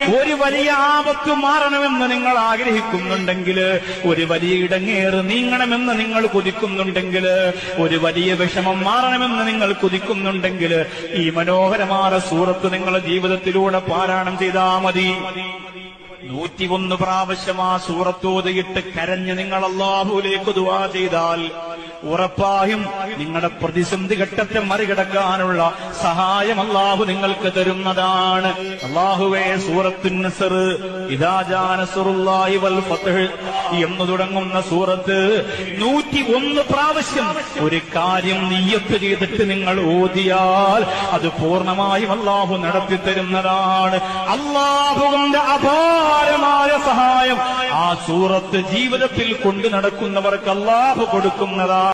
ഒരു വലിയ ആപത്ത് മാറണമെന്ന് നിങ്ങൾ ആഗ്രഹിക്കുന്നുണ്ടെങ്കിൽ, ഒരു വലിയ ഇടങ്ങേറ് നീങ്ങണമെന്ന് നിങ്ങൾ കൊതിക്കുന്നുണ്ടെങ്കിൽ, ഒരു വലിയ വിഷമം മാറണമെന്ന് നിങ്ങൾ കൊതിക്കുന്നുണ്ടെങ്കിൽ, ഈ മനോഹരമായ സൂറത്ത് നിങ്ങളുടെ ജീവിതത്തിലൂടെ പാരായണം ചെയ്താൽ മതി. 101 പ്രാവശ്യം ആ സൂറത്തോതിയിട്ട് കരഞ്ഞ് നിങ്ങൾ അല്ലാഹുവിലേക്ക് ദുആ ചെയ്താൽ ഉറപ്പായും നിങ്ങളുടെ പ്രതിസന്ധി ഘട്ടത്തെ മറികടക്കാനുള്ള സഹായം അല്ലാഹു നിങ്ങൾക്ക് തരുന്നതാണ്. അല്ലാഹുവേ, സൂറത്തുൻ നസ്ർ, ഇദാ ജാ നസ്റുല്ലാഹി വൽ ഫത്ഹ് എന്ന് തുടങ്ങുന്ന സൂറത്ത് 101 പ്രാവശ്യം ഒരു കാര്യം നിയ്യത്ത് ചെയ്തിട്ട് നിങ്ങൾ ഓതിയാൽ അത് പൂർണ്ണമായും അല്ലാഹു നടത്തിത്തരുന്നതാണ്. അല്ലാഹുവിന്റെ അപാരമായ സഹായം ആ സൂറത്ത് ജീവിതത്തിൽ കൊണ്ടു നടക്കുന്നവർക്ക് അല്ലാഹു കൊടുക്കുന്നതാണ്.